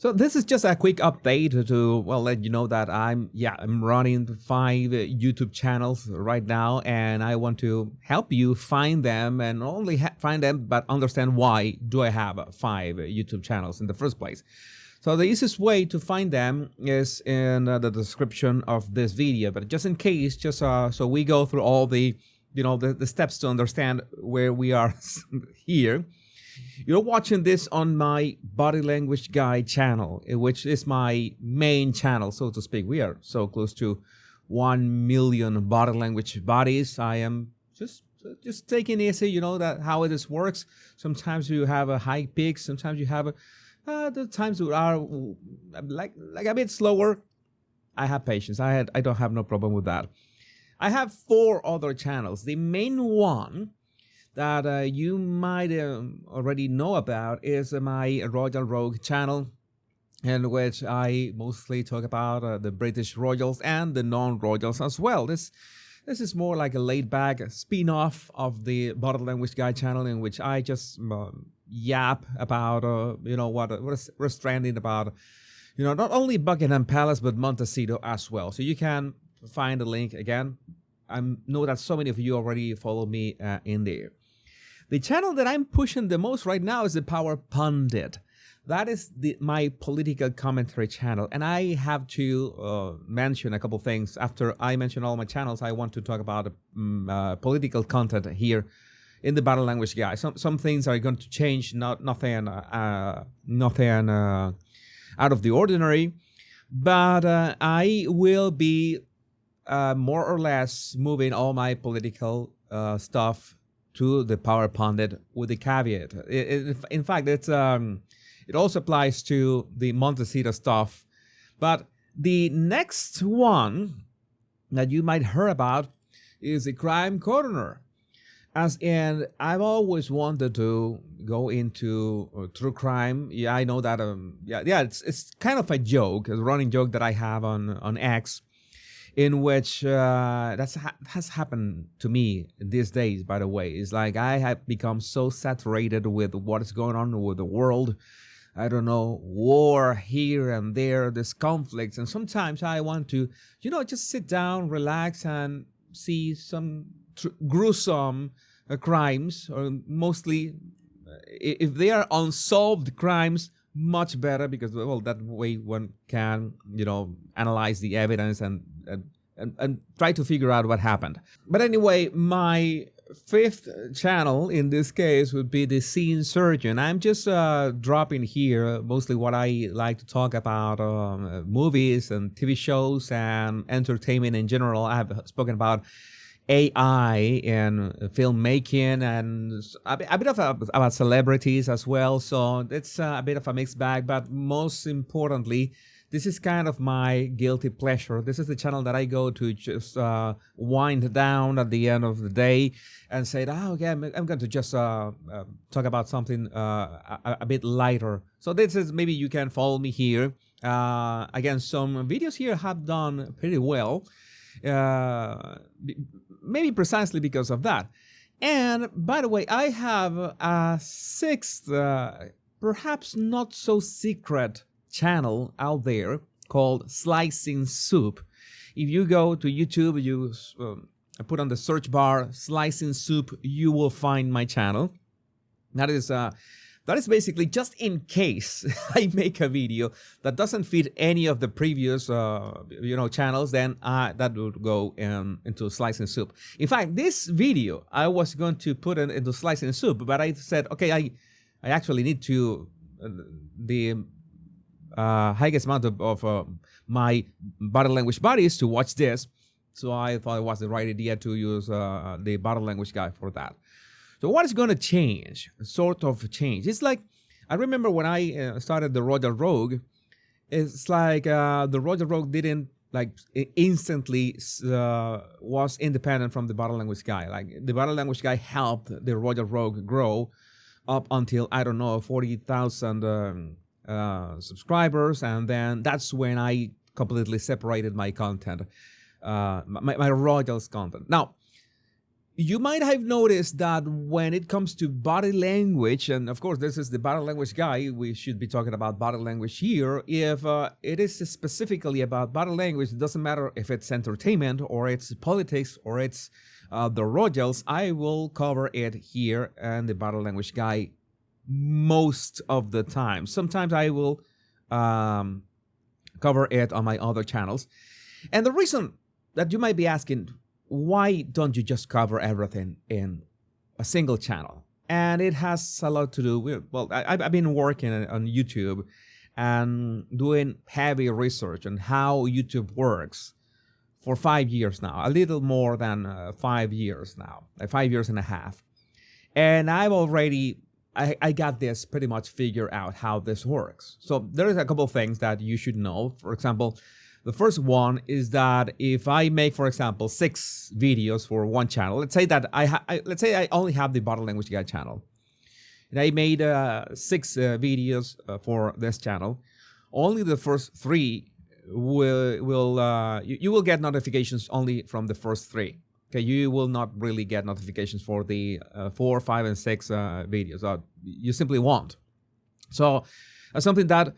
So this is just a quick update to, well, let you know that I'm running 5 YouTube channels right now, and I want to help you find them, and not only find them, but understand why do I have 5 YouTube channels in the first place. So the easiest way to find them is in the description of this video, but just in case, just so we go through all the, the steps to understand where we are here. You're watching this on my Body Language Guy channel, which is my main channel, so to speak. We are so close to 1 million body language buddies. I am just taking it easy, that how it works. Sometimes you have a high peak, sometimes you have the times that are like a bit slower. I have patience. I don't have no problem with that. I have 4 other channels. The main one that you might already know about is my Royal Rogue channel, in which I mostly talk about the British royals and the non-royals as well. This is more like a laid-back spin-off of the Body Language Guy channel, in which I just yap about what's trending about, not only Buckingham Palace but Montecito as well. So you can find the link again. I know that so many of you already follow me in there. The channel that I'm pushing the most right now is the Power Pundit. That is my political commentary channel. And I have to mention a couple things. After I mention all my channels, I want to talk about political content here in the Body Language Guy. Some things are going to change, nothing out of the ordinary. But I will be more or less moving all my political stuff to the Power Pundit, with the caveat. In fact, it also applies to the Montecito stuff. But the next one that you might hear about is the Crime Coroner. As in, I've always wanted to go into true crime. Yeah, I know that. It's kind of a joke, a running joke that I have on X, in which has happened to me these days, by the way. It's like I have become so saturated with what is going on with the world. I don't know, war here and there, there's conflicts. And sometimes I want to, just sit down, relax, and see some gruesome crimes, or mostly, if they are unsolved crimes, much better, because, well, that way one can, analyze the evidence and try to figure out what happened. But anyway, my 5th channel in this case would be the Scene Surgeon. I'm just dropping here mostly what I like to talk about, movies and TV shows and entertainment in general. I have spoken about AI and filmmaking, and a bit about celebrities as well. So it's a bit of a mixed bag, but most importantly, this is kind of my guilty pleasure. This is the channel that I go to just wind down at the end of the day and say, okay, I'm going to just talk about something a bit lighter. So this is, maybe you can follow me here. Again, some videos here have done pretty well. Maybe precisely because of that. And by the way, I have a 6th, perhaps not so secret channel out there called Slicing Soup. If you go to YouTube, you put on the search bar Slicing Soup, you will find my channel. That is basically just in case I make a video that doesn't fit any of the previous channels, then that would go into Slicing Soup. In fact, this video I was going to put into Slicing Soup, but I said, okay, I actually need to the highest amount of my body language buddies to watch this. So I thought it was the right idea to use the Body Language Guy for that. So what is going to change? Sort of change. It's like, I remember when I started the Royal Rogue, it's like the Royal Rogue didn't like instantly was independent from the Body Language Guy. Like the Body Language Guy helped the Royal Rogue grow up until, I don't know, 40,000 subscribers, and then that's when I completely separated my content, my Royals content. Now, You might have noticed that when it comes to body language, and of course, this is the body language guy, we should be talking about body language here. If it is specifically about body language, it doesn't matter if it's entertainment or it's politics or it's the royals, I will cover it here and the body language guy most of the time. Sometimes I will cover it on my other channels. And the reason that you might be asking, why don't you just cover everything in a single channel? And it has a lot to do with, well, I've been working on YouTube and doing heavy research on how YouTube works for 5 years now, a little more than 5 years now, 5 years and a half. And I've already, I got this pretty much figured out how this works. So there's a couple of things that you should know. For example, the first one is that if I make, for example, 6 videos for one channel, let's say that I only have the body language guy channel, and I made 6 videos for this channel. Only the first 3 you will get notifications only from the first 3. Okay, you will not really get notifications for the 4, 5, and 6 videos. You simply won't. So that's something that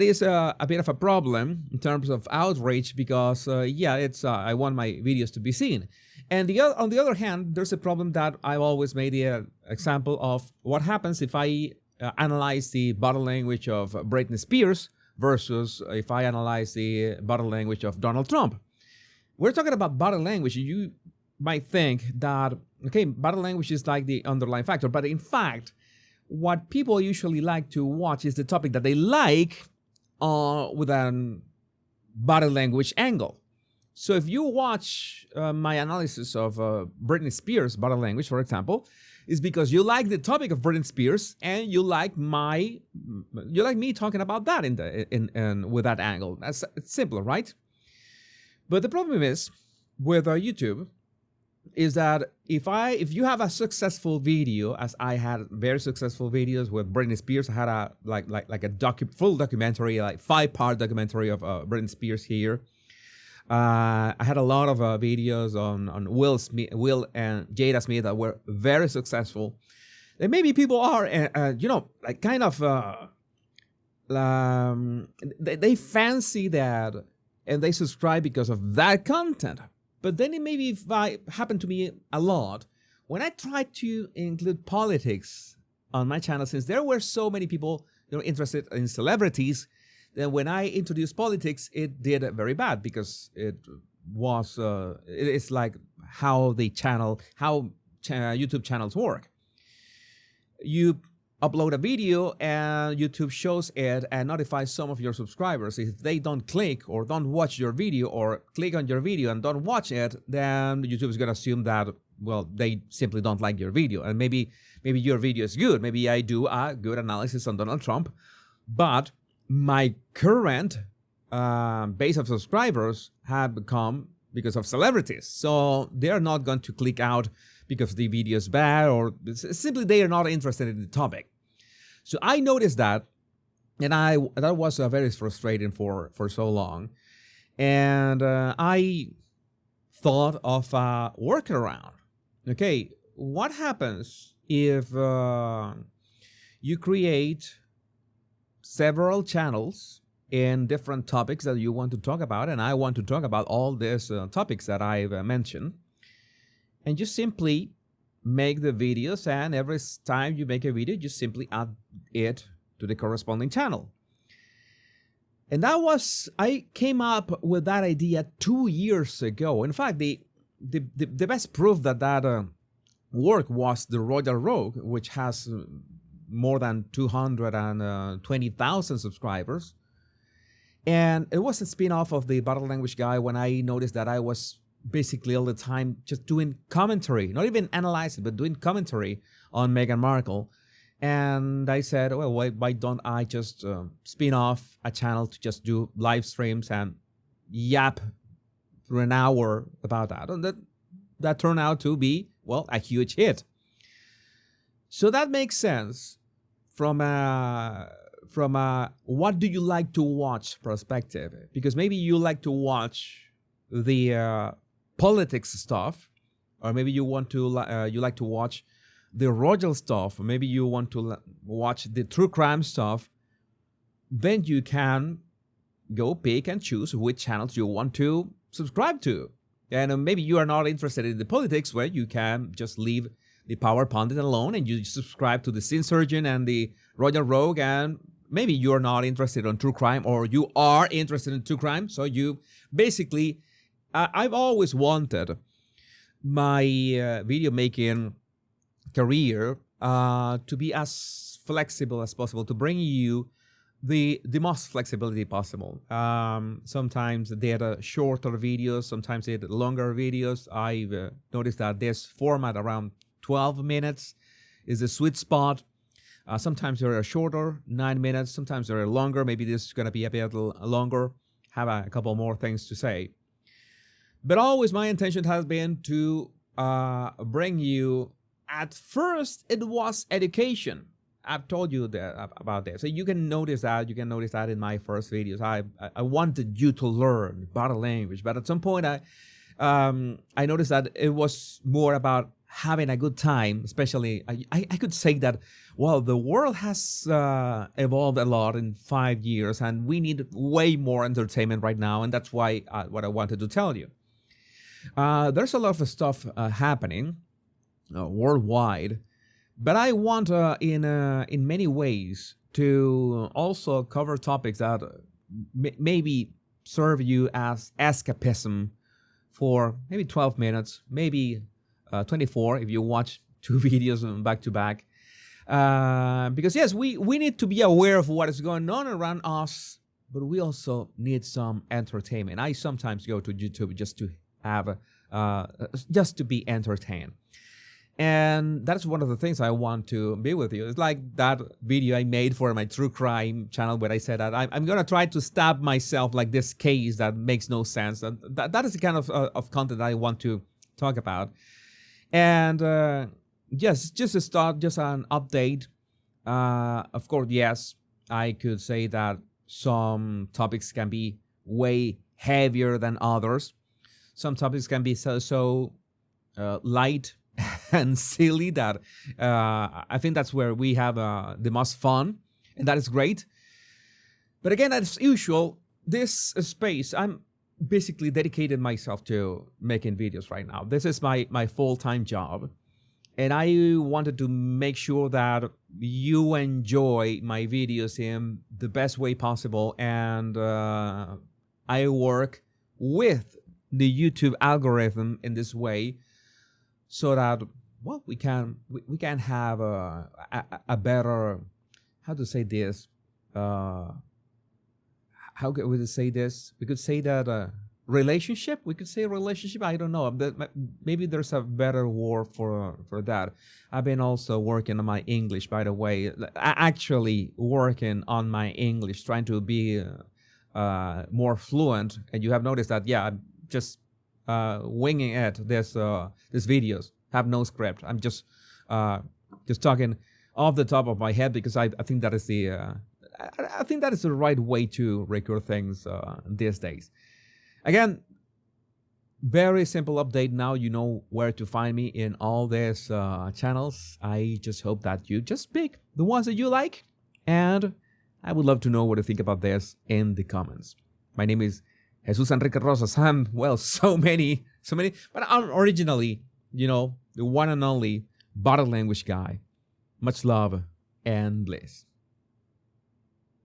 is a bit of a problem in terms of outreach, because I want my videos to be seen. And on the other hand, there's a problem that I've always made the example of what happens if I analyze the body language of Britney Spears versus if I analyze the body language of Donald Trump. We're talking about body language. You might think that, okay, body language is like the underlying factor, but in fact, what people usually like to watch is the topic that they like with a body language angle. So if you watch my analysis of Britney Spears' body language, for example, is because you like the topic of Britney Spears and you like me talking about that with that angle. It's simpler, right? But the problem is with YouTube is that if you have a successful video, as I had very successful videos with Britney Spears, I had a full documentary, like 5-part documentary of Britney Spears here. I had a lot of videos on Will and Jada Smith that were very successful. And maybe people are, they fancy that and they subscribe because of that content. But then it maybe happened to me a lot when I tried to include politics on my channel, since there were so many people interested in celebrities. Then when I introduced politics, it did very bad, because it's like how YouTube channels work. You upload a video and YouTube shows it and notifies some of your subscribers. If they don't click or don't watch your video, or click on your video and don't watch it, then YouTube is going to assume that, well, they simply don't like your video. And maybe your video is good. Maybe I do a good analysis on Donald Trump, but my current base of subscribers have become because of celebrities. So they're not going to click out because the video is bad, or simply they are not interested in the topic. So I noticed that, and that was very frustrating for so long. And I thought of a workaround. Okay, what happens if you create several channels in different topics that you want to talk about, and I want to talk about all these topics that I've mentioned, and you simply make the videos, and every time you make a video, you simply add it to the corresponding channel. And I came up with that idea 2 years ago. In fact, the best proof that worked was the Royal Rogue, which has more than 220,000 subscribers. And it was a spin-off of the body language guy, when I noticed that I was basically all the time just doing commentary, not even analyzing, but doing commentary on Meghan Markle. And I said, well, why don't I just spin off a channel to just do live streams and yap for an hour about that? And that turned out to be, well, a huge hit. So that makes sense from a what do you like to watch perspective, because maybe you like to watch the politics stuff, or maybe you want to you like to watch the royal stuff, or maybe you want to watch the true crime stuff, then you can go pick and choose which channels you want to subscribe to. And maybe you are not interested in the politics, where you can just leave the Power Pundit alone and you subscribe to the Sin Surgeon and the Royal Rogue. And maybe you're not interested in true crime, or you are interested in true crime. So you basically, I've always wanted my video making career to be as flexible as possible, to bring you the most flexibility possible. Sometimes they're shorter videos, sometimes they're longer videos. I've noticed that this format around 12 minutes is a sweet spot. Sometimes they're shorter, 9 minutes. Sometimes they're longer. Maybe this is going to be a bit longer. Have a couple more things to say. But always my intention has been to bring you, at first it was education. I've told you that, about this. So you can notice that. You can notice that in my first videos. I wanted you to learn body language, but at some point I noticed that it was more about having a good time. Especially, I could say that, well, the world has evolved a lot in 5 years, and we need way more entertainment right now, and that's why what I wanted to tell you. There's a lot of stuff happening worldwide. But I want, in many ways, to also cover topics that maybe serve you as escapism for maybe 12 minutes, maybe 24 if you watch 2 videos back to back. Because yes, we need to be aware of what is going on around us, but we also need some entertainment. I sometimes go to YouTube just to have, just to be entertained. And that's one of the things I want to be with you. It's like that video I made for my true crime channel, where I said that I'm going to try to stab myself, like this case that makes no sense. That is the kind of content I want to talk about. And just to start, just an update. Of course, yes, I could say that some topics can be way heavier than others. Some topics can be so light and silly that I think that's where we have the most fun, and that is great. But again, as usual, this space, I'm basically dedicated myself to making videos right now. This is my full-time job, and I wanted to make sure that you enjoy my videos in the best way possible, and I work with the YouTube algorithm in this way, so that, well, we can have a better, how to say this, how could we say this? We could say that relationship. We could say relationship. I don't know. Maybe there's a better word for that. I've been also working on my English, by the way. Actually working on my English, trying to be more fluent. And you have noticed that, yeah, I'm just winging it. This videos have no script. I'm just talking off the top of my head, because I think that is the I think that is the right way to record things these days. Again, very simple update. Now you know where to find me in all these channels. I just hope that you just pick the ones that you like, and I would love to know what you think about this in the comments. My name is Jesus Enrique Rosas. I'm, well, so many, but I'm originally, the one and only body language guy. Much love and bliss.